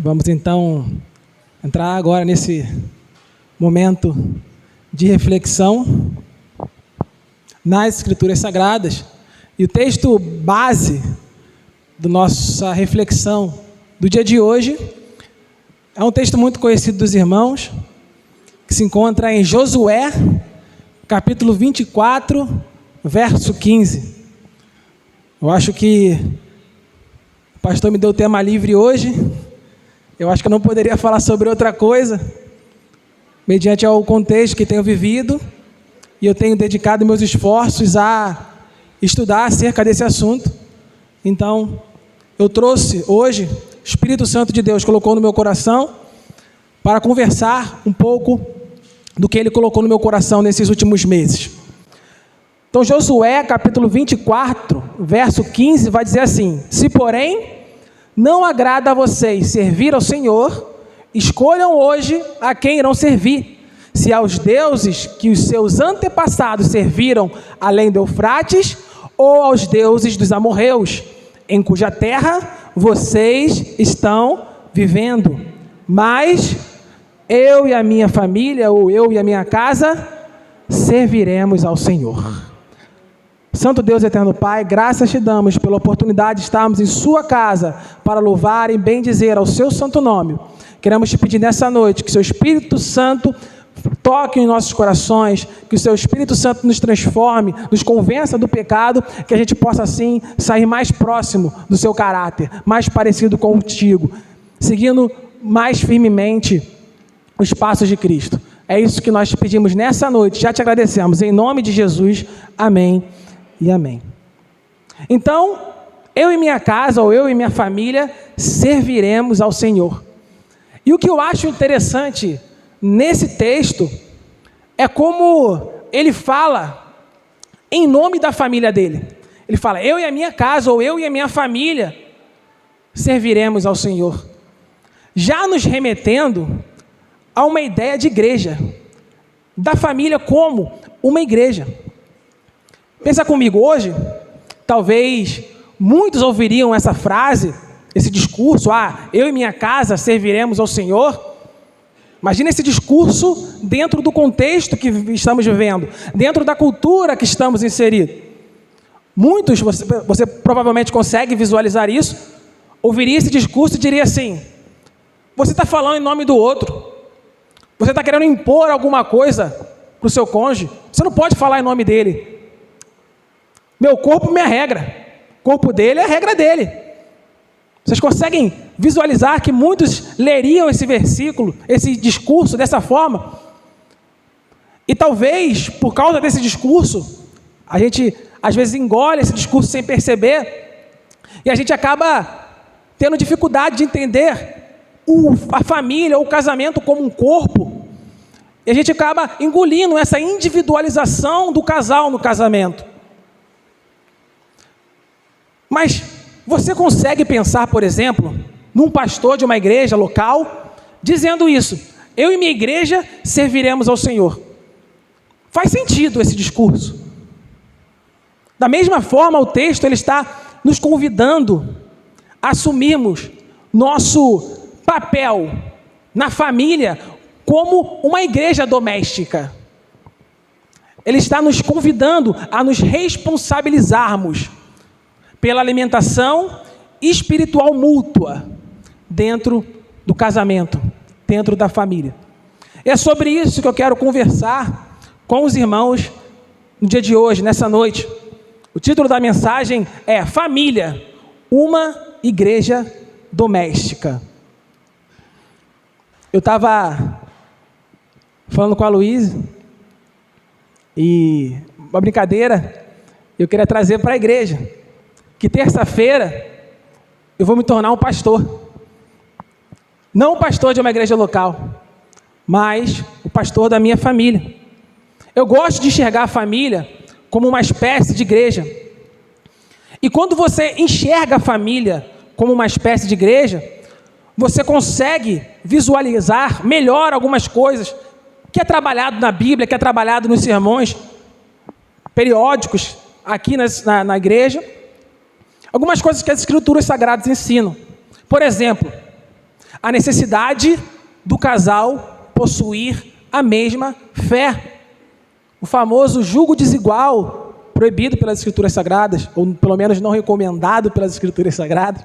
Vamos então entrar agora nesse momento de reflexão nas Escrituras Sagradas. E o texto base da nossa reflexão do dia de hoje é um texto muito conhecido dos irmãos, que se encontra em Josué, capítulo 24, verso 15. Eu acho que o pastor me deu o tema livre hoje. Eu acho que eu não poderia falar sobre outra coisa, mediante ao contexto que tenho vivido, e eu tenho dedicado meus esforços a estudar acerca desse assunto. Então, eu trouxe hoje, o Espírito Santo de Deus colocou no meu coração, para conversar um pouco do que Ele colocou no meu coração nesses últimos meses. Então, Josué, capítulo 24, verso 15, vai dizer assim: se, porém, não agrada a vocês servir ao Senhor, escolham hoje a quem irão servir, se aos deuses que os seus antepassados serviram além do Eufrates, ou aos deuses dos amorreus, em cuja terra vocês estão vivendo. Mas eu e a minha família, ou eu e a minha casa, serviremos ao Senhor. Santo Deus, eterno Pai, graças te damos pela oportunidade de estarmos em sua casa para louvar e bendizer ao seu santo nome. Queremos te pedir nessa noite que o seu Espírito Santo toque em nossos corações, que o seu Espírito Santo nos transforme, nos convença do pecado, que a gente possa assim sair mais próximo do seu caráter, mais parecido contigo, seguindo mais firmemente os passos de Cristo. É isso que nós te pedimos nessa noite, já te agradecemos, em nome de Jesus, amém e amém. Então, eu e minha casa, ou eu e minha família, serviremos ao Senhor. E o que eu acho interessante nesse texto é como ele fala em nome da família dele. Ele fala: eu e a minha casa, ou eu e a minha família, serviremos ao Senhor. Já nos remetendo a uma ideia de igreja, da família como uma igreja. Pensa comigo, hoje, talvez muitos ouviriam essa frase, esse discurso: eu e minha casa serviremos ao Senhor. Imagina esse discurso dentro do contexto que estamos vivendo, dentro da cultura que estamos inseridos. Muitos, você provavelmente consegue visualizar isso, ouviria esse discurso e diria assim: você está falando em nome do outro, você está querendo impor alguma coisa para o seu cônjuge, você não pode falar em nome dele. Meu corpo, minha regra. O corpo dele é a regra dele. Vocês conseguem visualizar que muitos leriam esse versículo, esse discurso dessa forma? E talvez, por causa desse discurso, a gente às vezes engole esse discurso sem perceber, e a gente acaba tendo dificuldade de entender a família ou o casamento como um corpo, e a gente acaba engolindo essa individualização do casal no casamento. Mas você consegue pensar, por exemplo, num pastor de uma igreja local dizendo isso: eu e minha igreja serviremos ao Senhor? Faz sentido esse discurso. Da mesma forma, o texto ele está nos convidando a assumirmos nosso papel na família como uma igreja doméstica. Ele está nos convidando a nos responsabilizarmos pela alimentação espiritual mútua dentro do casamento, dentro da família. É sobre isso que eu quero conversar com os irmãos no dia de hoje, nessa noite. O título da mensagem é Família, uma igreja doméstica. Eu estava falando com a Luísa e uma brincadeira eu queria trazer para a igreja, que terça-feira eu vou me tornar um pastor. Não o pastor de uma igreja local, mas o pastor da minha família. Eu gosto de enxergar a família como uma espécie de igreja. E quando você enxerga a família como uma espécie de igreja, você consegue visualizar melhor algumas coisas que é trabalhado na Bíblia, que é trabalhado nos sermões periódicos aqui na igreja. Algumas coisas que as Escrituras Sagradas ensinam. Por exemplo, a necessidade do casal possuir a mesma fé. O famoso jugo desigual, proibido pelas Escrituras Sagradas, ou pelo menos não recomendado pelas Escrituras Sagradas.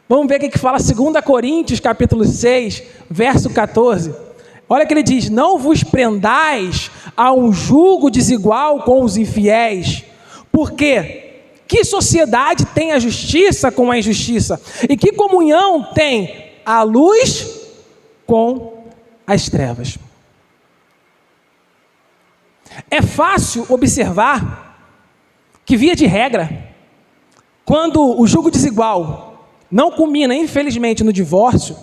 Vamos ver o que fala 2 Coríntios, capítulo 6, verso 14. Olha que ele diz: não vos prendais a um jugo desigual com os infiéis. Por quê? Que sociedade tem a justiça com a injustiça? E que comunhão tem a luz com as trevas? É fácil observar que, via de regra, quando o jugo desigual não culmina, infelizmente, no divórcio,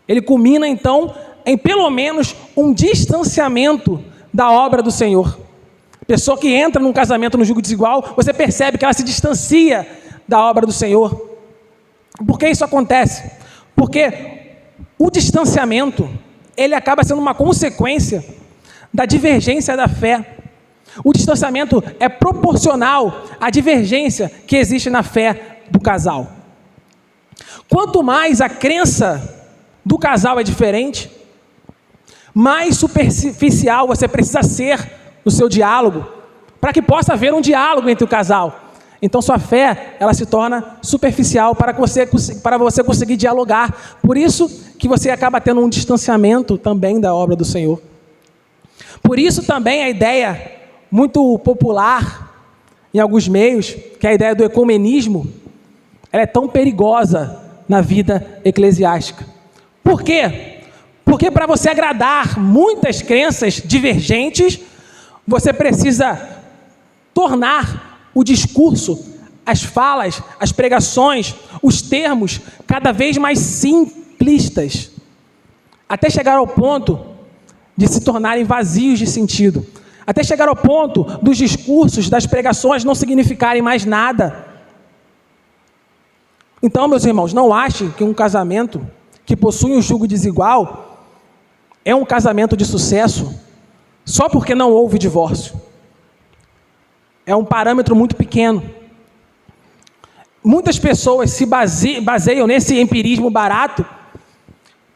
ele culmina, então, em pelo menos um distanciamento da obra do Senhor. Pessoa que entra num casamento no jugo desigual, você percebe que ela se distancia da obra do Senhor. Por que isso acontece? Porque o distanciamento, ele acaba sendo uma consequência da divergência da fé. O distanciamento é proporcional à divergência que existe na fé do casal. Quanto mais a crença do casal é diferente, mais superficial você precisa ser no seu diálogo, para que possa haver um diálogo entre o casal. Então sua fé, ela se torna superficial para você conseguir dialogar. Por isso que você acaba tendo um distanciamento também da obra do Senhor. Por isso também a ideia muito popular em alguns meios, que é a ideia do ecumenismo, ela é tão perigosa na vida eclesiástica. Por quê? Porque para você agradar muitas crenças divergentes, você precisa tornar o discurso, as falas, as pregações, os termos cada vez mais simplistas, até chegar ao ponto de se tornarem vazios de sentido, até chegar ao ponto dos discursos, das pregações não significarem mais nada. Então, meus irmãos, não achem que um casamento que possui um jugo desigual é um casamento de sucesso só porque não houve divórcio. É um parâmetro muito pequeno. Muitas pessoas se baseiam nesse empirismo barato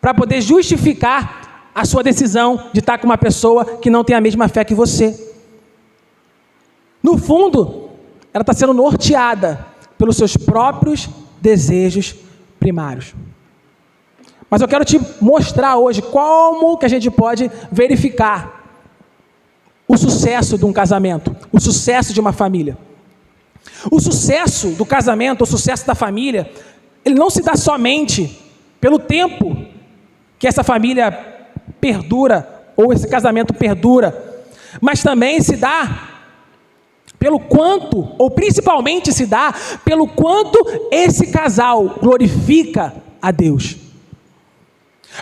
para poder justificar a sua decisão de estar com uma pessoa que não tem a mesma fé que você. No fundo, ela está sendo norteada pelos seus próprios desejos primários. Mas eu quero te mostrar hoje como que a gente pode verificar o sucesso de um casamento, o sucesso de uma família. O sucesso do casamento, o sucesso da família, ele não se dá somente pelo tempo que essa família perdura, ou esse casamento perdura, mas também se dá pelo quanto, ou principalmente se dá pelo quanto esse casal glorifica a Deus.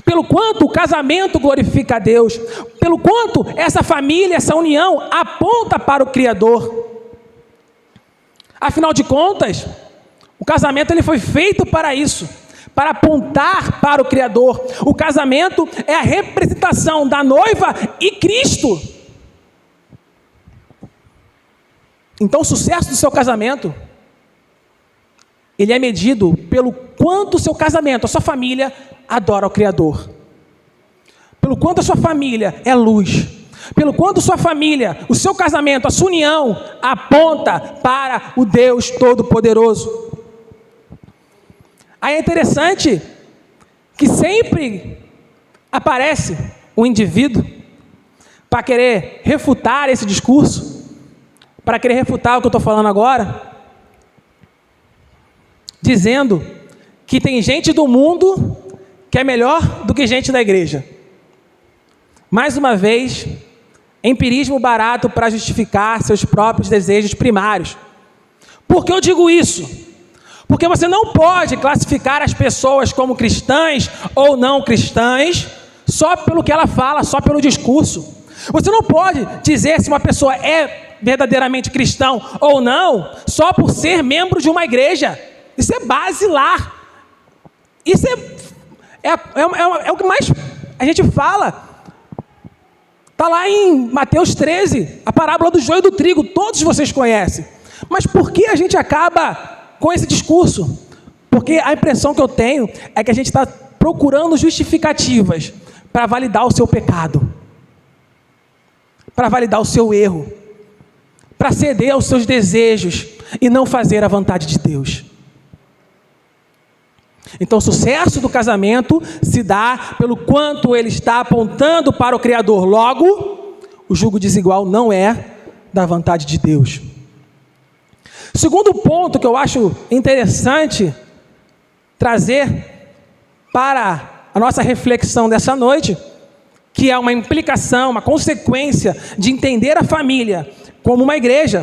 Pelo quanto o casamento glorifica a Deus, pelo quanto essa família, essa união aponta para o Criador. Afinal de contas, o casamento ele foi feito para isso, para apontar para o Criador. O casamento é a representação da noiva e Cristo. Então o sucesso do seu casamento, ele é medido pelo quanto o seu casamento, a sua família, adora o Criador. Pelo quanto a sua família é luz. Pelo quanto a sua família, o seu casamento, a sua união, aponta para o Deus Todo-Poderoso. Aí é interessante que sempre aparece um indivíduo para querer refutar esse discurso, para querer refutar o que eu estou falando agora, dizendo que tem gente do mundo que é melhor do que gente da igreja. Mais uma vez, empirismo barato para justificar seus próprios desejos primários. Por que eu digo isso? Porque você não pode classificar as pessoas como cristãs ou não cristãs só pelo que ela fala, só pelo discurso. Você não pode dizer se uma pessoa é verdadeiramente cristão ou não só por ser membro de uma igreja. Isso é basilar. Isso é o que mais a gente fala. Está lá em Mateus 13, a parábola do joio e do trigo, todos vocês conhecem. Mas por que a gente acaba com esse discurso? Porque a impressão que eu tenho é que a gente está procurando justificativas para validar o seu pecado, para validar o seu erro, para ceder aos seus desejos e não fazer a vontade de Deus. Então, o sucesso do casamento se dá pelo quanto ele está apontando para o Criador. Logo, o jugo desigual não é da vontade de Deus. Segundo ponto que eu acho interessante trazer para a nossa reflexão dessa noite, que é uma implicação, uma consequência de entender a família como uma igreja,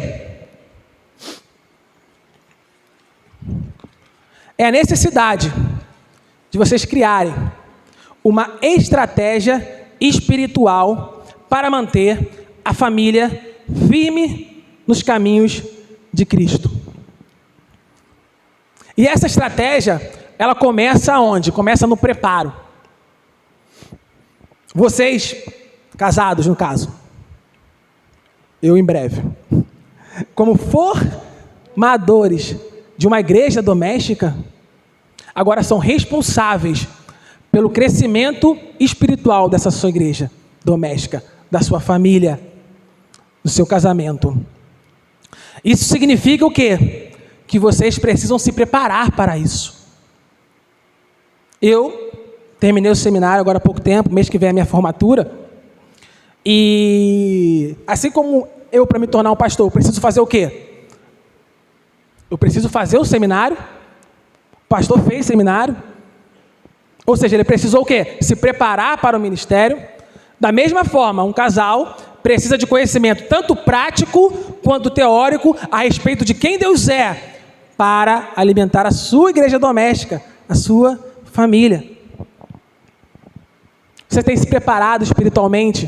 é a necessidade de vocês criarem uma estratégia espiritual para manter a família firme nos caminhos de Cristo. E essa estratégia, ela começa onde? Começa no preparo. Vocês, casados no caso, eu em breve, como formadores de uma igreja doméstica, agora são responsáveis pelo crescimento espiritual dessa sua igreja doméstica, da sua família, do seu casamento. Isso significa o quê? Que vocês precisam se preparar para isso. Eu terminei o seminário agora há pouco tempo, mês que vem é a minha formatura, e assim como eu, para me tornar um pastor, eu preciso fazer o quê? Eu preciso fazer o seminário. O pastor fez seminário, ou seja, ele precisou o quê? Se preparar para o ministério. Da mesma forma, um casal precisa de conhecimento tanto prático quanto teórico a respeito de quem Deus é, para alimentar a sua igreja doméstica, a sua família. Você tem se preparado espiritualmente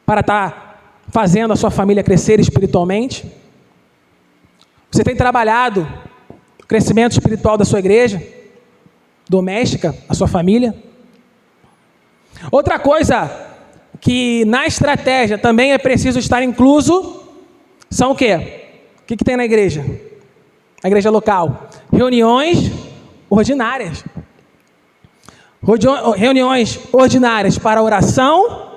para estar fazendo a sua família crescer espiritualmente? Você tem trabalhado o crescimento espiritual da sua igreja doméstica, a sua família? Outra coisa que na estratégia também é preciso estar incluso são o quê? O que tem na igreja? A igreja local? Reuniões ordinárias. Reuniões ordinárias para oração,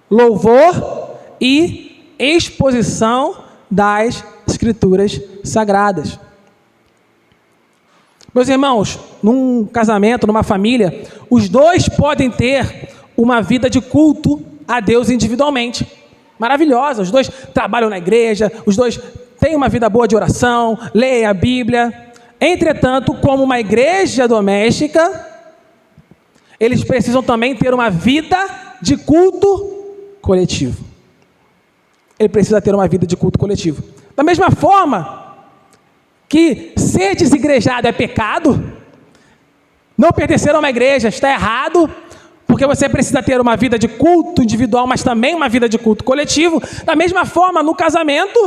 louvor e exposição das Escrituras Sagradas. Meus irmãos, num casamento, numa família, os dois podem ter uma vida de culto a Deus individualmente. Maravilhosa, os dois trabalham na igreja, os dois têm uma vida boa de oração, leem a Bíblia. Entretanto, como uma igreja doméstica, eles precisam também ter uma vida de culto coletivo. Ele precisa ter uma vida de culto coletivo. Da mesma forma que ser desigrejado é pecado, não pertencer a uma igreja está errado, porque você precisa ter uma vida de culto individual, mas também uma vida de culto coletivo. Da mesma forma, no casamento,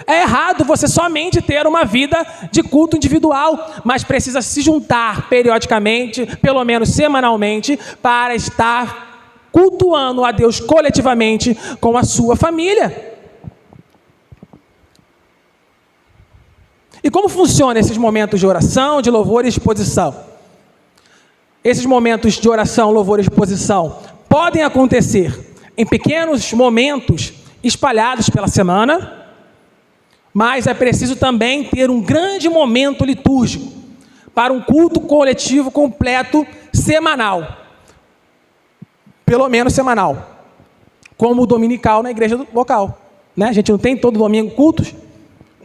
é errado você somente ter uma vida de culto individual, mas precisa se juntar periodicamente, pelo menos semanalmente, para estar cultuando a Deus coletivamente com a sua família. E como funcionam esses momentos de oração, de louvor e exposição? Esses momentos de oração, louvor e exposição podem acontecer em pequenos momentos espalhados pela semana, mas é preciso também ter um grande momento litúrgico para um culto coletivo completo semanal, pelo menos semanal, como o dominical na igreja local, né? A gente não tem todo domingo cultos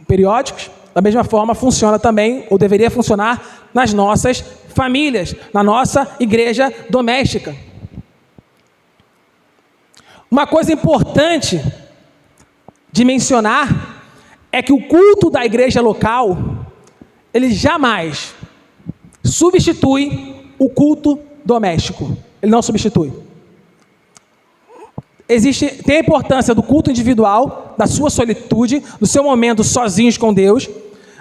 periódicos. Da mesma forma funciona também, ou deveria funcionar, nas nossas famílias, na nossa igreja doméstica. Uma coisa importante de mencionar é que o culto da igreja local, ele jamais substitui o culto doméstico. Ele não substitui. Tem a importância do culto individual, da sua solitude, do seu momento sozinhos com Deus,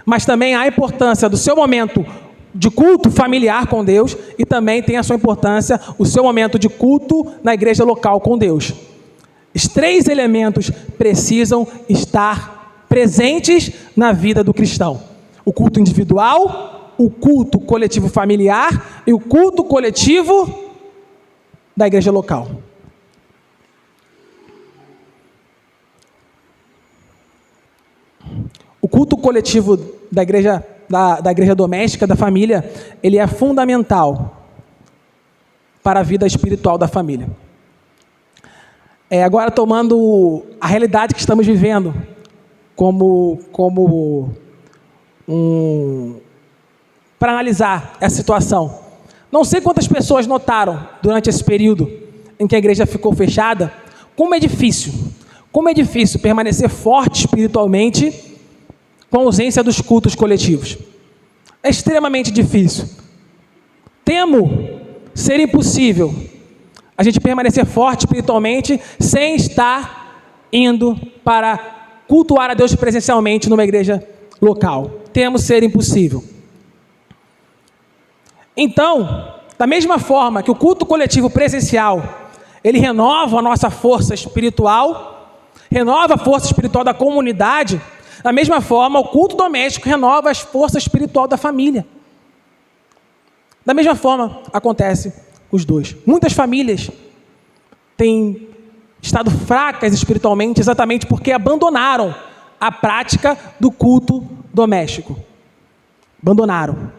mas também há a importância do seu momento de culto familiar com Deus, e também tem a sua importância o seu momento de culto na igreja local com Deus. Os três elementos precisam estar presentes na vida do cristão: o culto individual, o culto coletivo familiar e o culto coletivo da igreja local. O culto coletivo da igreja doméstica, da família, ele é fundamental para a vida espiritual da família. Agora, tomando a realidade que estamos vivendo para analisar essa situação. Não sei quantas pessoas notaram durante esse período em que a igreja ficou fechada, como é difícil permanecer forte espiritualmente com a ausência dos cultos coletivos. É extremamente difícil. Temo ser impossível a gente permanecer forte espiritualmente sem estar indo para cultuar a Deus presencialmente numa igreja local. Temo ser impossível. Então, da mesma forma que o culto coletivo presencial, ele renova a nossa força espiritual, renova a força espiritual da comunidade, da mesma forma, o culto doméstico renova a força espiritual da família. Da mesma forma, acontece os dois. Muitas famílias têm estado fracas espiritualmente exatamente porque abandonaram a prática do culto doméstico. Abandonaram.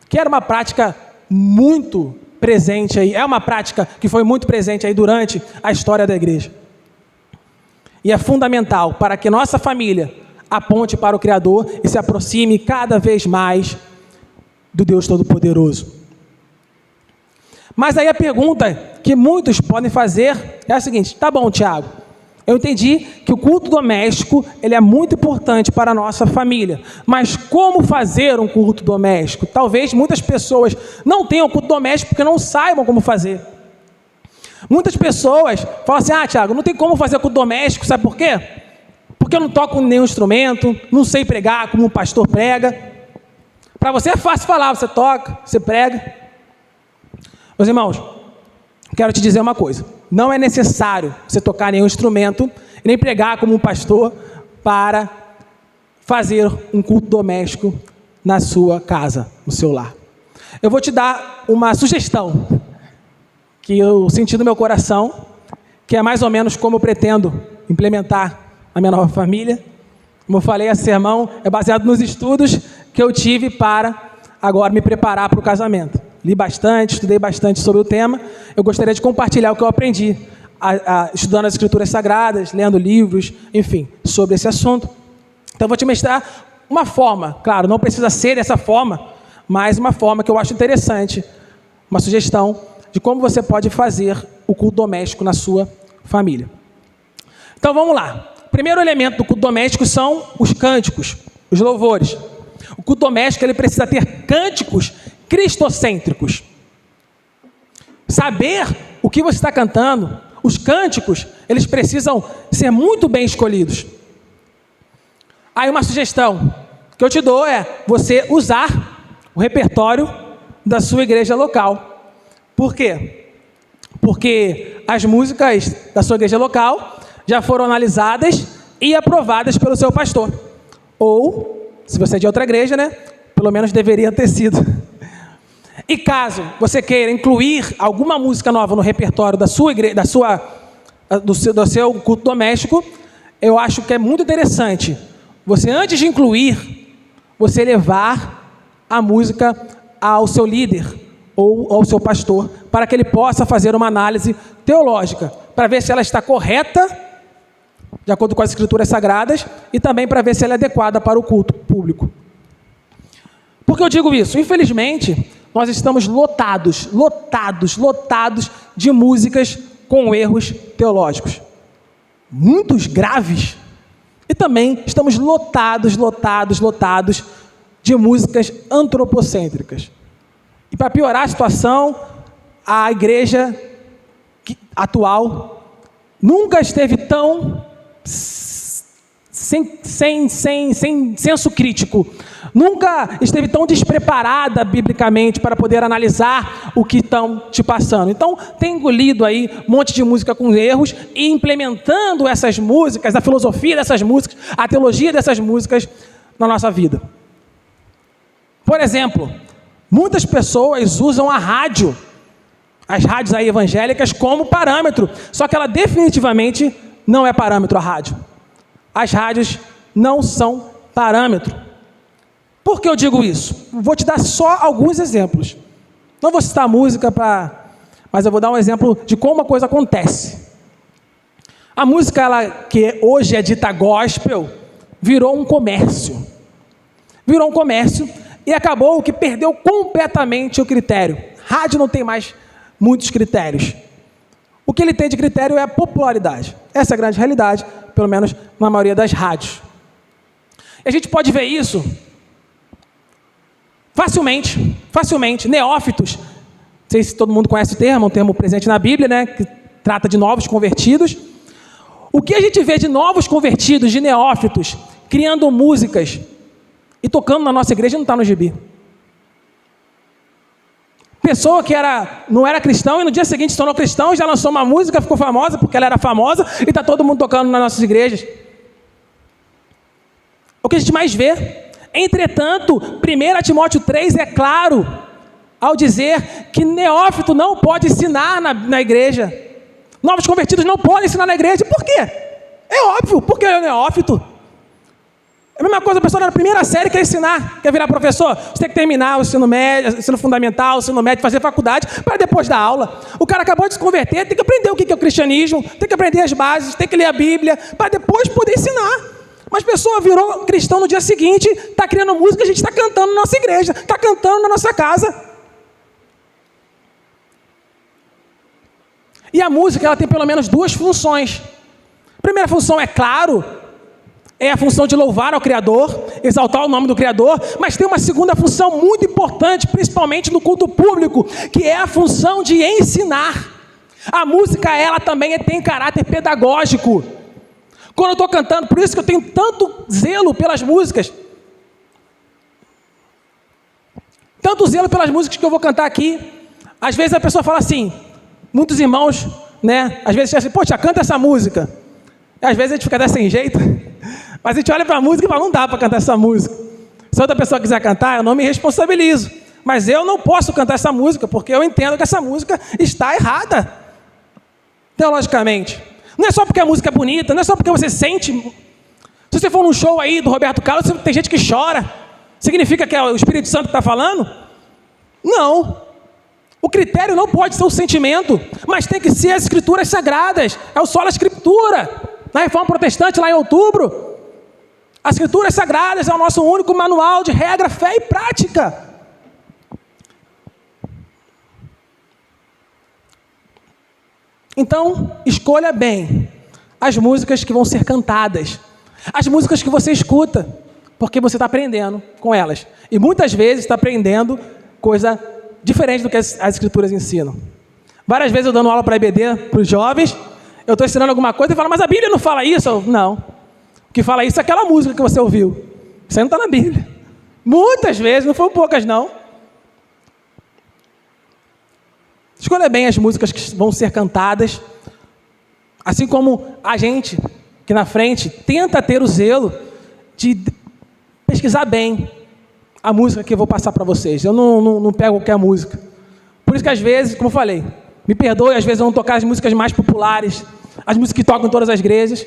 Que era uma prática muito presente aí, é uma prática que foi muito presente aí durante a história da igreja. E é fundamental para que nossa família aponte para o Criador e se aproxime cada vez mais do Deus Todo-Poderoso. Mas aí a pergunta que muitos podem fazer é a seguinte: tá bom, Tiago, eu entendi que o culto doméstico ele é muito importante para a nossa família, mas como fazer um culto doméstico? Talvez muitas pessoas não tenham culto doméstico porque não saibam como fazer. Muitas pessoas falam assim: Tiago, não tem como fazer culto doméstico, sabe por quê? Porque eu não toco nenhum instrumento, não sei pregar como um pastor prega. Para você é fácil falar, você toca, você prega. Meus irmãos, quero te dizer uma coisa: não é necessário você tocar nenhum instrumento e nem pregar como um pastor para fazer um culto doméstico na sua casa, no seu lar. Eu vou te dar uma sugestão que eu senti no meu coração, que é mais ou menos como eu pretendo implementar a minha nova família. Como eu falei, esse sermão é baseado nos estudos que eu tive para agora me preparar para o casamento. Li bastante, estudei bastante sobre o tema. Eu gostaria de compartilhar o que eu aprendi estudando as Escrituras Sagradas, lendo livros, enfim, sobre esse assunto. Então eu vou te mostrar uma forma, claro, não precisa ser dessa forma, mas uma forma que eu acho interessante, uma sugestão de como você pode fazer o culto doméstico na sua família. Então vamos lá. O primeiro elemento do culto doméstico são os cânticos, os louvores. O culto doméstico ele precisa ter cânticos cristocêntricos. Saber o que você está cantando, os cânticos, eles precisam ser muito bem escolhidos. Aí uma sugestão que eu te dou é você usar o repertório da sua igreja local. Por quê? Porque as músicas da sua igreja local já foram analisadas e aprovadas pelo seu pastor. Ou, se você é de outra igreja, né? Pelo menos deveria ter sido. E caso você queira incluir alguma música nova no repertório da sua igreja, do seu culto doméstico, eu acho que é muito interessante você, antes de incluir, você levar a música ao seu líder ou ao seu pastor, para que ele possa fazer uma análise teológica, para ver se ela está correta, de acordo com as Escrituras Sagradas, e também para ver se ela é adequada para o culto público. Por que eu digo isso? Infelizmente, nós estamos lotados de músicas com erros teológicos, muitos graves. E também estamos lotados de músicas antropocêntricas. E para piorar a situação, a igreja atual nunca esteve tão sem senso crítico, nunca esteve tão despreparada biblicamente para poder analisar o que estão te passando. Então, tem engolido aí um monte de música com erros e implementando essas músicas, a filosofia dessas músicas, a teologia dessas músicas na nossa vida. Por exemplo, muitas pessoas usam a rádio, as rádios aí evangélicas, como parâmetro. Só que ela definitivamente não é parâmetro, a rádio. As rádios não são parâmetro. Por que eu digo isso? Vou te dar só alguns exemplos. Não vou citar música, mas eu vou dar um exemplo de como a coisa acontece. A música, ela, que hoje é dita gospel, virou um comércio. Virou um comércio e acabou que perdeu completamente o critério. Rádio não tem mais muitos critérios. O que ele tem de critério é a popularidade. Essa é a grande realidade, pelo menos na maioria das rádios. E a gente pode ver isso facilmente. Neófitos, não sei se todo mundo conhece o termo, é um termo presente na Bíblia, né, que trata de novos convertidos. O que a gente vê de novos convertidos, de neófitos, criando músicas e tocando na nossa igreja, não está no gibi. Pessoa que não era cristão e no dia seguinte se tornou cristão, já lançou uma música, ficou famosa porque ela era famosa e está todo mundo tocando nas nossas igrejas. O que a gente mais vê. Entretanto, 1 Timóteo 3 é claro ao dizer que neófito não pode ensinar na igreja. Novos convertidos não podem ensinar na igreja. Por quê? É óbvio, porque ele é neófito. É a mesma coisa, a pessoa na primeira série quer ensinar, quer virar professor. Você tem que terminar o ensino médio, ensino fundamental, o ensino médio, fazer faculdade, para depois dar aula. O cara acabou de se converter, tem que aprender o que é o cristianismo, tem que aprender as bases, tem que ler a Bíblia, para depois poder ensinar. Mas a pessoa virou cristão no dia seguinte, está criando música, a gente está cantando na nossa igreja, está cantando na nossa casa. E a música, ela tem pelo menos duas funções. A primeira função, é claro, é a função de louvar ao Criador, exaltar o nome do Criador, mas tem uma segunda função muito importante, principalmente no culto público, que é a função de ensinar. A música, ela também tem caráter pedagógico. Quando eu estou cantando, por isso que eu tenho tanto zelo pelas músicas. Tanto zelo pelas músicas que eu vou cantar aqui. Às vezes a pessoa fala assim, muitos irmãos, né? Às vezes assim, poxa, canta essa música. E às vezes a gente fica até sem jeito. Mas a gente olha para a música e fala, não dá para cantar essa música. Se outra pessoa quiser cantar, eu não me responsabilizo. Mas eu não posso cantar essa música, porque eu entendo que essa música está errada. Teologicamente. Não é só porque a música é bonita, não é só porque você sente. Se você for num show aí do Roberto Carlos, tem gente que chora. Significa que é o Espírito Santo que está falando? Não. O critério não pode ser o sentimento, mas tem que ser as escrituras sagradas. É o sola escritura. Na Reforma Protestante, lá em outubro, as escrituras sagradas é o nosso único manual de regra, fé e prática. Então, escolha bem as músicas que vão ser cantadas, as músicas que você escuta, porque você está aprendendo com elas. E muitas vezes está aprendendo coisa diferente do que as escrituras ensinam. Várias vezes eu dando aula para EBD, para os jovens, eu estou ensinando alguma coisa e falo, mas a Bíblia não fala isso? Não. O que fala isso é aquela música que você ouviu. Isso aí não está na Bíblia. Muitas vezes, não foram poucas não. Escolha bem as músicas que vão ser cantadas, assim como a gente, que na frente, tenta ter o zelo de pesquisar bem a música que eu vou passar para vocês. Eu não pego qualquer música. Por isso que às vezes, como eu falei, me perdoe, às vezes eu vou tocar as músicas mais populares, as músicas que tocam em todas as igrejas,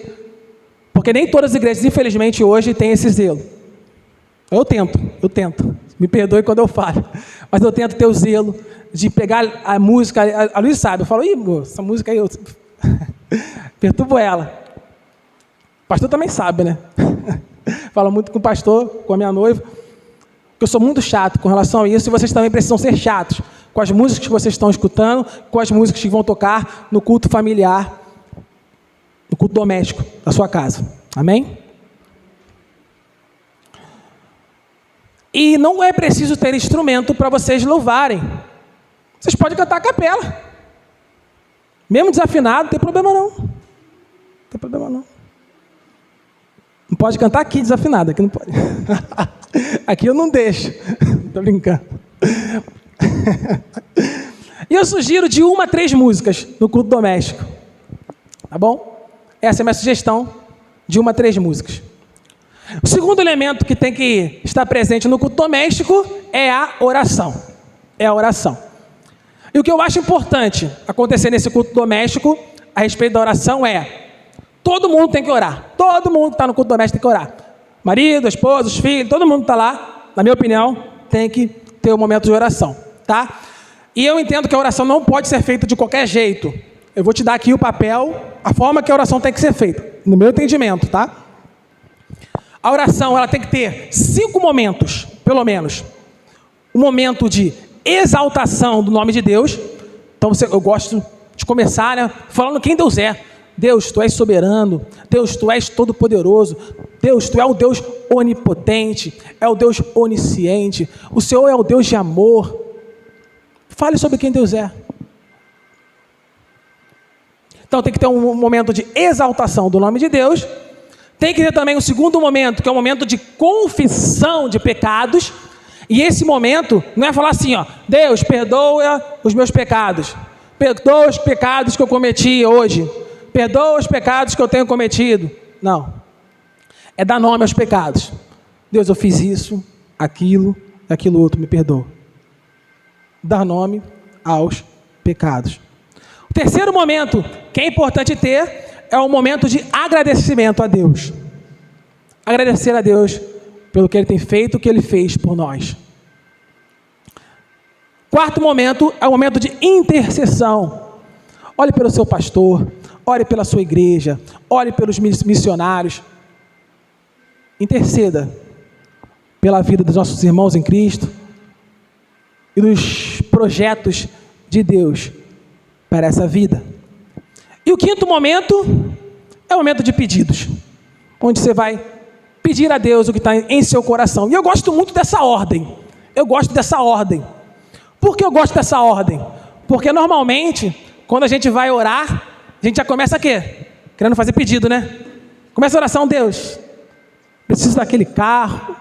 porque nem todas as igrejas, infelizmente, hoje têm esse zelo. Eu tento. Me perdoe quando eu falho, mas eu tento ter o zelo de pegar a música. A Luiz sabe, eu falo, essa música aí, eu perturbo ela. O pastor também sabe, né? Falo muito com o pastor, com a minha noiva, que eu sou muito chato com relação a isso, e vocês também precisam ser chatos com as músicas que vocês estão escutando, com as músicas que vão tocar no culto familiar, no culto doméstico da sua casa. Amém? E não é preciso ter instrumento para vocês louvarem. Vocês podem cantar a capela. Mesmo desafinado, não tem problema não. Não tem problema não. Não pode cantar aqui desafinado, aqui não pode. Aqui eu não deixo. Estou brincando. E eu sugiro de 1 a 3 músicas no culto doméstico. Tá bom? Essa é a minha sugestão, de 1 a 3 músicas. O segundo elemento que tem que estar presente no culto doméstico é a oração. É a oração. E o que eu acho importante acontecer nesse culto doméstico a respeito da oração é: todo mundo tem que orar. Todo mundo que está no culto doméstico tem que orar. Marido, esposa, os filhos, todo mundo está lá, na minha opinião, tem que ter um momento de oração, tá? E eu entendo que a oração não pode ser feita de qualquer jeito. Eu vou te dar aqui o papel, a forma que a oração tem que ser feita, no meu entendimento, tá? A oração, ela tem que ter 5 momentos, pelo menos. Um momento de exaltação do nome de Deus. Então eu gosto de começar, né, falando quem Deus é. Deus, tu és soberano. Deus, tu és todo-poderoso. Deus, tu é o Deus onipotente. É o Deus onisciente. O Senhor é o Deus de amor. Fale sobre quem Deus é. Então tem que ter um momento de exaltação do nome de Deus. Tem que ter também um segundo momento, que é o momento de confissão de pecados. E esse momento não é falar assim, ó: Deus, perdoa os meus pecados. Perdoa os pecados que eu cometi hoje. Perdoa os pecados que eu tenho cometido. Não. É dar nome aos pecados. Deus, eu fiz isso, aquilo outro, me perdoa. Dar nome aos pecados. O terceiro momento que é importante ter é o momento de agradecimento a Deus. Agradecer a Deus pelo que Ele tem feito, o que Ele fez por nós. Quarto momento é o momento de intercessão. Ore pelo seu pastor, ore pela sua igreja, ore pelos missionários. Interceda pela vida dos nossos irmãos em Cristo e dos projetos de Deus para essa vida. E o quinto momento é o momento de pedidos, onde você vai pedir a Deus o que está em seu coração. E eu gosto muito dessa ordem. Por que eu gosto dessa ordem? Porque normalmente, quando a gente vai orar, a gente já começa a quê? Querendo fazer pedido, né? Começa a oração: Deus, preciso daquele carro,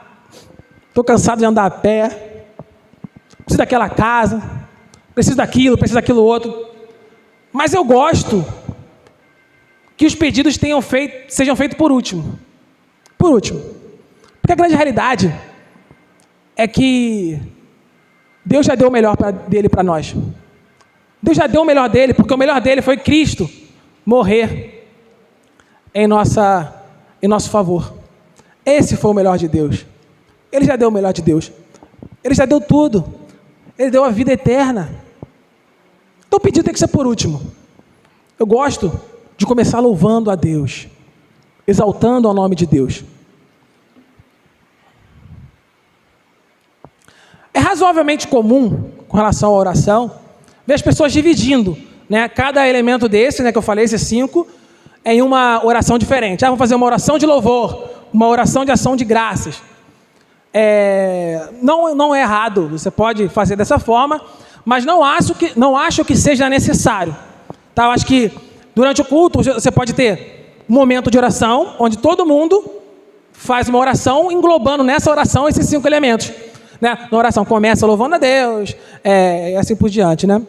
estou cansado de andar a pé, preciso daquela casa, preciso daquilo outro. Mas eu gosto que os pedidos sejam feitos por último. Por último. Porque a grande realidade é que Deus já deu o melhor dele para nós. Deus já deu o melhor dele, porque o melhor dele foi Cristo morrer em nosso favor. Esse foi o melhor de Deus. Ele já deu o melhor de Deus. Ele já deu tudo. Ele deu a vida eterna. Então o pedido tem que ser por último. Eu gosto de começar louvando a Deus, exaltando o nome de Deus. É razoavelmente comum, com relação à oração, ver as pessoas dividindo, né, cada elemento desse, né, que eu falei, esses 5, em uma oração diferente. Vamos fazer uma oração de louvor, uma oração de ação de graças. Não é errado, você pode fazer dessa forma, mas não acho que seja necessário. Tá? Eu acho que durante o culto você pode ter um momento de oração, onde todo mundo faz uma oração, englobando nessa oração esses 5 elementos. Né? Na oração começa louvando a Deus, e assim por diante, né?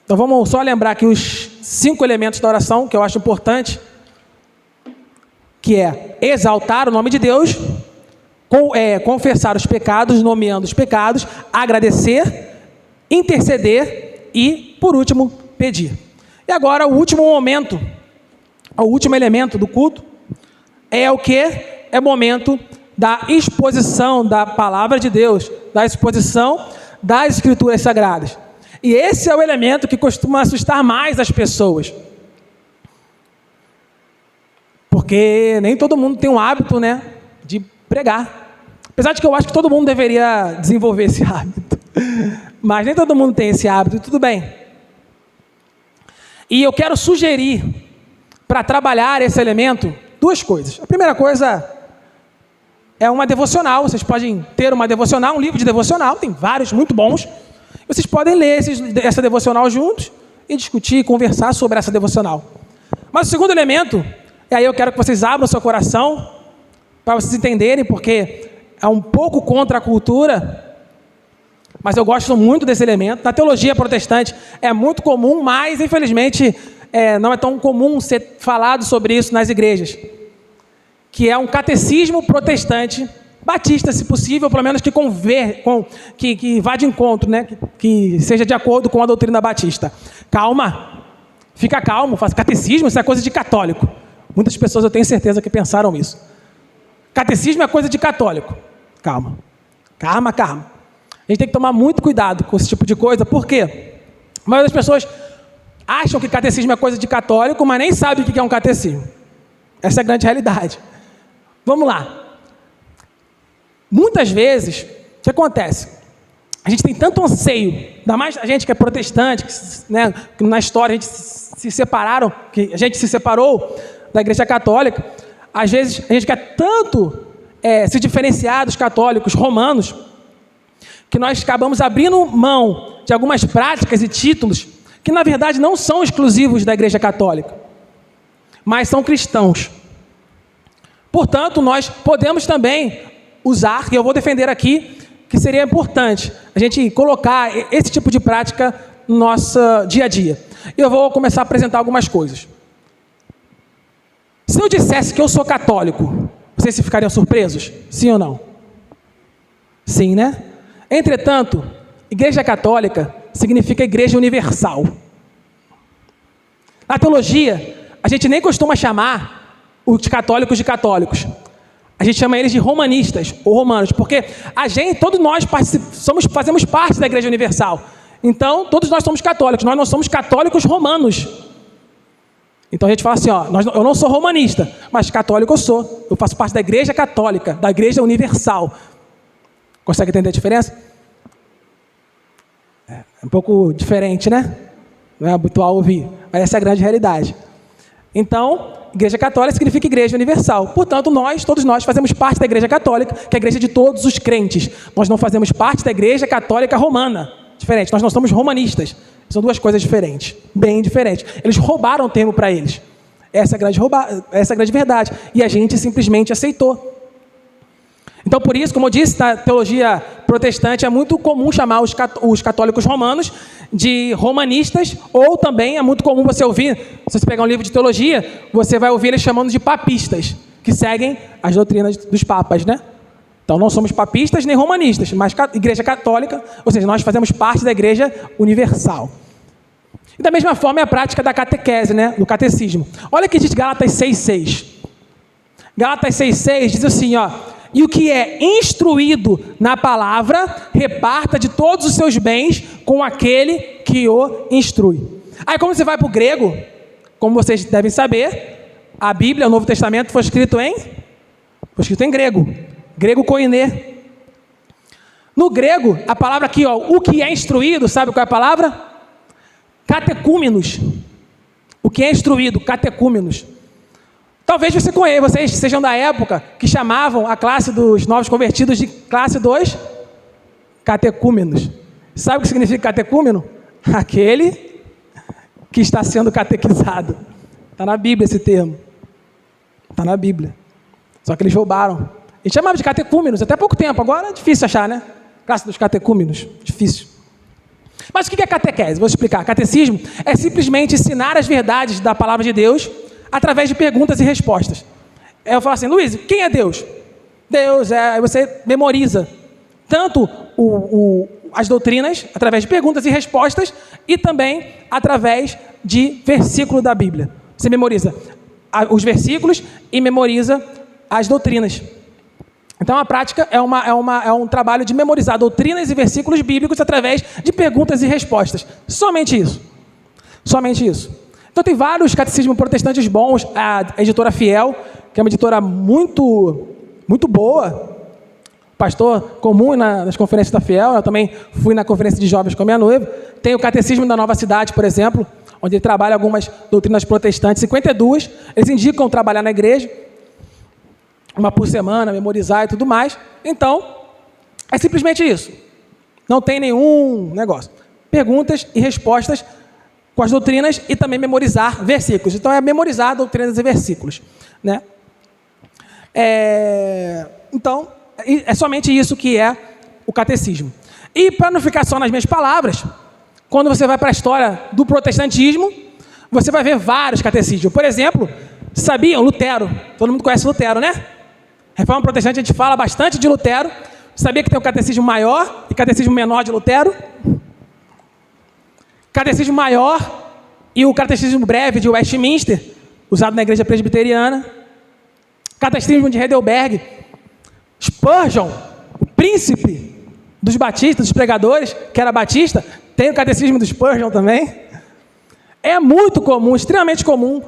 Então vamos só lembrar aqui os 5 elementos da oração que eu acho importante, que é exaltar o nome de Deus, confessar os pecados, nomeando os pecados, agradecer, interceder e, por último, pedir. E agora o último momento, o último elemento do culto é o que? É o momento da exposição da palavra de Deus, da exposição das Escrituras Sagradas. E esse é o elemento que costuma assustar mais as pessoas. Porque nem todo mundo tem um hábito, né, de pregar. Apesar de que eu acho que todo mundo deveria desenvolver esse hábito. Mas nem todo mundo tem esse hábito, e tudo bem. E eu quero sugerir, para trabalhar esse elemento, 2 coisas. A primeira coisa é uma devocional. Vocês podem ter uma devocional, um livro de devocional, tem vários muito bons. Vocês podem ler essa devocional juntos e discutir, conversar sobre essa devocional. Mas o segundo elemento, e aí eu quero que vocês abram o seu coração, para vocês entenderem, porque é um pouco contra a cultura, mas eu gosto muito desse elemento. Na teologia protestante é muito comum, mas infelizmente não é tão comum ser falado sobre isso nas igrejas, que é um catecismo protestante, batista, se possível, pelo menos que vá de encontro, né? Que seja de acordo com a doutrina batista. Calma, fica calmo, faz catecismo, isso é coisa de católico. Muitas pessoas eu tenho certeza que pensaram isso. Catecismo é coisa de católico. Calma. A gente tem que tomar muito cuidado com esse tipo de coisa, porque a maioria das pessoas acham que catecismo é coisa de católico, mas nem sabe o que é um catecismo. Essa é a grande realidade. Vamos lá. Muitas vezes, o que acontece? A gente tem tanto anseio, ainda mais a gente que é protestante, que na história a gente se separou da Igreja Católica. Às vezes a gente quer tanto se diferenciar dos católicos romanos, que nós acabamos abrindo mão de algumas práticas e títulos que na verdade não são exclusivos da Igreja Católica, mas são cristãos. Portanto, nós podemos também usar, e eu vou defender aqui, que seria importante a gente colocar esse tipo de prática no nosso dia a dia. E eu vou começar a apresentar algumas coisas. Se eu dissesse que eu sou católico, vocês ficariam surpresos? Sim ou não? Sim, né? Entretanto, Igreja Católica significa Igreja Universal. Na teologia, a gente nem costuma chamar os católicos de católicos. A gente chama eles de romanistas ou romanos, porque todos nós fazemos parte da Igreja Universal. Então, todos nós somos católicos, nós não somos católicos romanos. Então a gente fala assim, eu não sou romanista, mas católico eu sou. Eu faço parte da Igreja Católica, da Igreja Universal. Consegue entender a diferença? É um pouco diferente, né? Não é habitual ouvir, mas essa é a grande realidade. Então, Igreja Católica significa Igreja Universal. Portanto, todos nós fazemos parte da Igreja Católica, que é a igreja de todos os crentes. Nós não fazemos parte da Igreja Católica Romana. Diferente, nós não somos romanistas. São duas coisas diferentes, bem diferentes. Eles roubaram o termo para eles. Essa é a grande verdade. E a gente simplesmente aceitou. Então, por isso, como eu disse, na teologia protestante é muito comum chamar os católicos romanos de romanistas, ou também é muito comum você ouvir, se você pegar um livro de teologia, você vai ouvir eles chamando de papistas, que seguem as doutrinas dos papas, né? Então, não somos papistas nem romanistas, mas Igreja Católica, ou seja, nós fazemos parte da Igreja Universal. E da mesma forma é a prática da catequese, né? Do catecismo. Olha o que diz Gálatas 6,6. Gálatas 6,6 diz assim, e o que é instruído na palavra, reparta de todos os seus bens com aquele que o instrui. Aí, quando você vai para o grego, como vocês devem saber, a Bíblia, o Novo Testamento, foi escrito em grego. Grego koiné. No grego, a palavra aqui, o que é instruído, sabe qual é a palavra? Catecúmenos. O que é instruído, catecúmenos. Talvez vocês sejam da época que chamavam a classe dos novos convertidos de classe dos catecúmenos. Sabe o que significa catecúmeno? Aquele que está sendo catequizado. Está na Bíblia esse termo. Está na Bíblia. Só que eles roubaram. Eles chamavam de catecúmenos até pouco tempo. Agora é difícil achar, né? Classe dos catecúmenos. Difícil. Mas o que é catequese? Vou explicar. Catecismo é simplesmente ensinar as verdades da palavra de Deus através de perguntas e respostas. Eu falo assim, Luiz, quem é Deus? Deus é... Aí você memoriza tanto as doutrinas através de perguntas e respostas e também através de versículo da Bíblia. Você memoriza os versículos e memoriza as doutrinas. Então a prática é um trabalho de memorizar doutrinas e versículos bíblicos através de perguntas e respostas. Somente isso. Somente isso. Então tem vários catecismos protestantes bons. A editora Fiel, que é uma editora muito, muito boa. Pastor comum nas conferências da Fiel. Eu também fui na conferência de jovens com a minha noiva. Tem o Catecismo da Nova Cidade, por exemplo, onde ele trabalha algumas doutrinas protestantes, 52. Eles indicam trabalhar na igreja, uma por semana, memorizar e tudo mais. Então, é simplesmente isso. Não tem nenhum negócio. Perguntas e respostas com as doutrinas e também memorizar versículos. Então, é memorizar doutrinas e versículos, né? Então, é somente isso que é o catecismo. E para não ficar só nas minhas palavras, quando você vai para a história do protestantismo, você vai ver vários catecismos. Por exemplo, sabiam Lutero? Todo mundo conhece Lutero, né? Reforma Protestante, a gente fala bastante de Lutero. Sabia que tem o catecismo maior e catecismo menor de Lutero? Catecismo maior e o catecismo breve de Westminster, usado na igreja presbiteriana. Catecismo de Heidelberg. Spurgeon, o príncipe dos batistas, dos pregadores, que era batista, tem o catecismo do Spurgeon também. É muito comum, extremamente comum,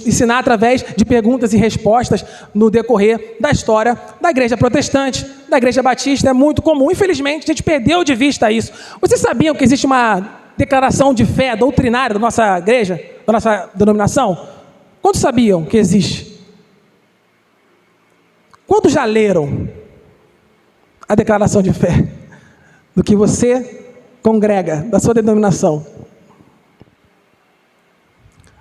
ensinar através de perguntas e respostas no decorrer da história da igreja protestante, da igreja batista. É muito comum. Infelizmente, a gente perdeu de vista isso. Vocês sabiam que existe uma declaração de fé doutrinária da nossa igreja, da nossa denominação? Quantos sabiam que existe? Quantos já leram a declaração de fé do que você congrega, da sua denominação?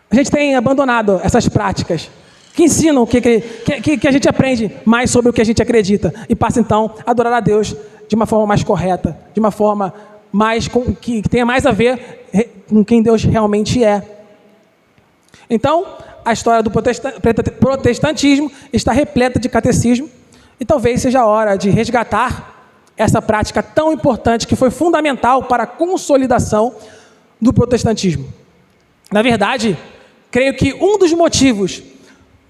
A gente tem abandonado essas práticas que ensinam que a gente aprende mais sobre o que a gente acredita e passa então a adorar a Deus de uma forma mais correta, de uma forma mais que tenha mais a ver com quem Deus realmente é. Então, a história do protestantismo está repleta de catecismo e talvez seja a hora de resgatar essa prática tão importante que foi fundamental para a consolidação do protestantismo. Na verdade, creio que um dos motivos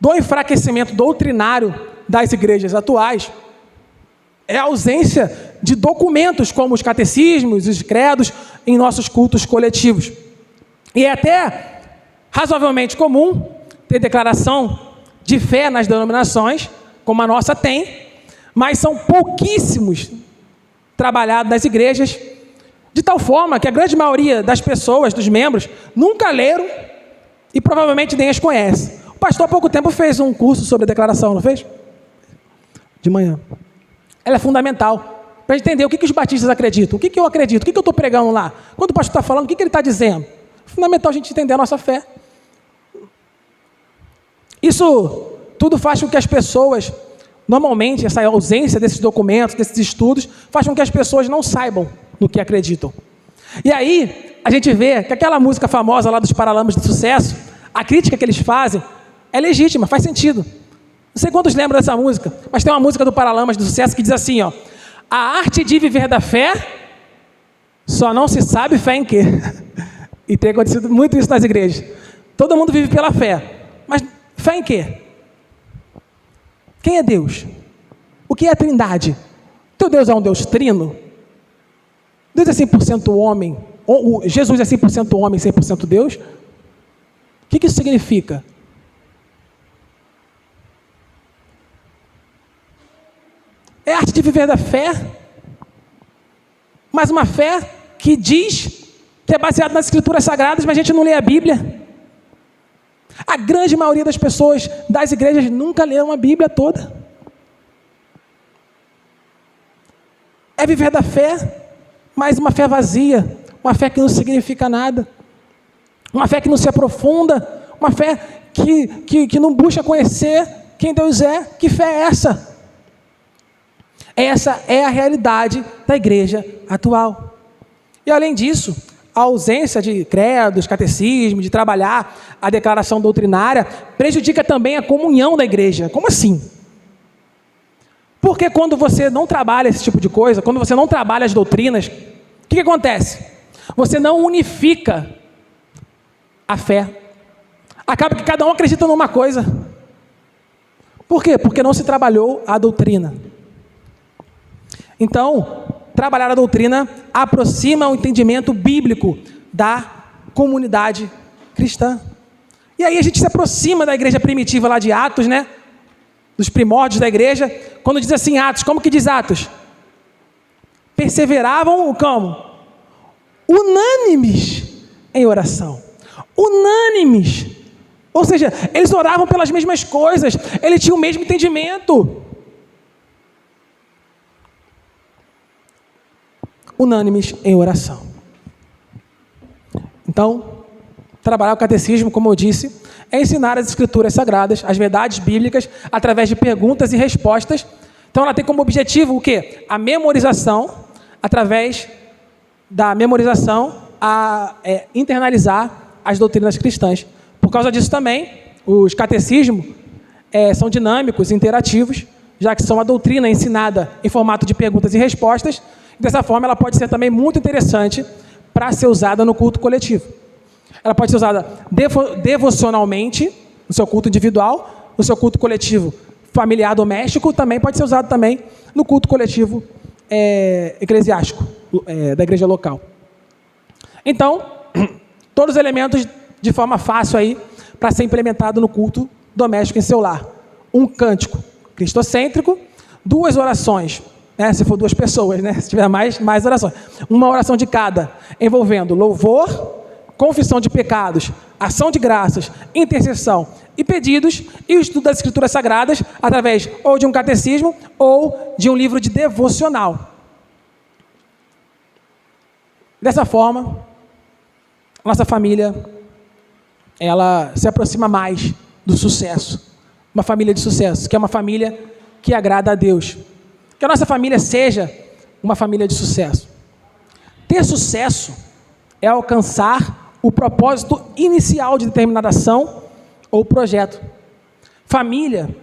do enfraquecimento doutrinário das igrejas atuais é a ausência de documentos como os catecismos, os credos em nossos cultos coletivos. E é até razoavelmente comum ter declaração de fé nas denominações, como a nossa tem, mas são pouquíssimos trabalhados nas igrejas, de tal forma que a grande maioria das pessoas, dos membros, nunca leram e provavelmente nem as conhece. O pastor há pouco tempo fez um curso sobre a declaração, não fez? De manhã. Ela é fundamental para entender o que os batistas acreditam, o que eu acredito, o que eu estou pregando lá. Quando o pastor está falando, o que ele está dizendo? É fundamental a gente entender a nossa fé. Isso tudo faz com que as pessoas, normalmente, essa ausência desses documentos, desses estudos, faz com que as pessoas não saibam no que acreditam. E aí, a gente vê que aquela música famosa lá dos Paralamas de Sucesso, a crítica que eles fazem é legítima, faz sentido. Não sei quantos lembram dessa música, mas tem uma música do Paralamas de Sucesso que diz assim, ó: a arte de viver da fé, só não se sabe fé em quê? E tem acontecido muito isso nas igrejas. Todo mundo vive pela fé, mas fé em quê? Quem é Deus? O que é a Trindade? Teu Deus é um Deus trino? Deus é 100% homem? Ou Jesus é 100% homem, 100% Deus? O que isso significa? É a arte de viver da fé, mas uma fé que diz que é baseada nas escrituras sagradas, mas a gente não lê a Bíblia. A grande maioria das pessoas das igrejas nunca leram a Bíblia toda. É viver da fé, mas uma fé vazia, uma fé que não significa nada, uma fé que não se aprofunda, uma fé que não busca conhecer quem Deus é. Que fé é essa? Essa é a realidade da igreja atual. E além disso, a ausência de credos, catecismo, de trabalhar a declaração doutrinária, prejudica também a comunhão da igreja. Como assim? Porque quando você não trabalha esse tipo de coisa, quando você não trabalha as doutrinas, o que acontece? Você não unifica a fé. Acaba que cada um acredita numa coisa. Por quê? Porque não se trabalhou a doutrina. Então, trabalhar a doutrina aproxima o entendimento bíblico da comunidade cristã. E aí a gente se aproxima da igreja primitiva lá de Atos, né? Dos primórdios da igreja. Quando diz assim Atos, como que diz Atos? Perseveravam como? Unânimes em oração. Unânimes. Ou seja, eles oravam pelas mesmas coisas. Eles tinham o mesmo entendimento. Unânimes em oração. Então, trabalhar o catecismo, como eu disse, é ensinar as escrituras sagradas, as verdades bíblicas, através de perguntas e respostas. Então, ela tem como objetivo o quê? A memorização, através da memorização, internalizar as doutrinas cristãs. Por causa disso também, os catecismos são dinâmicos, interativos, já que são a doutrina ensinada em formato de perguntas e respostas. Dessa forma, ela pode ser também muito interessante para ser usada no culto coletivo. Ela pode ser usada devocionalmente, no seu culto individual, no seu culto coletivo familiar doméstico, também pode ser usado também no culto coletivo eclesiástico, da igreja local. Então, todos os elementos de forma fácil aí para ser implementado no culto doméstico em seu lar. Um cântico cristocêntrico, 2 orações, se for 2 pessoas, se tiver mais orações. Uma oração de cada, envolvendo louvor, confissão de pecados, ação de graças, intercessão e pedidos, e o estudo das Escrituras Sagradas através ou de um catecismo ou de um livro de devocional. Dessa forma, nossa família, ela se aproxima mais do sucesso. Uma família de sucesso, que é uma família que agrada a Deus. Que a nossa família seja uma família de sucesso. Ter sucesso é alcançar o propósito inicial de determinada ação ou projeto. Família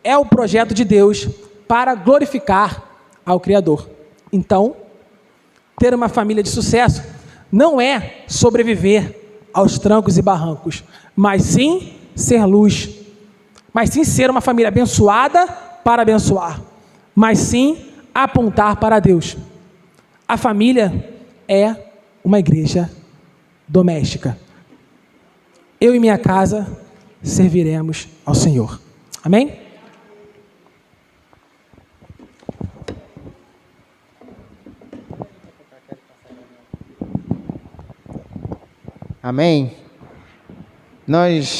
é o projeto de Deus para glorificar ao Criador. Então, ter uma família de sucesso não é sobreviver aos trancos e barrancos, mas sim ser luz, mas sim ser uma família abençoada para abençoar, mas sim apontar para Deus. A família é uma igreja doméstica. Eu e minha casa serviremos ao Senhor. Amém? Amém? Nós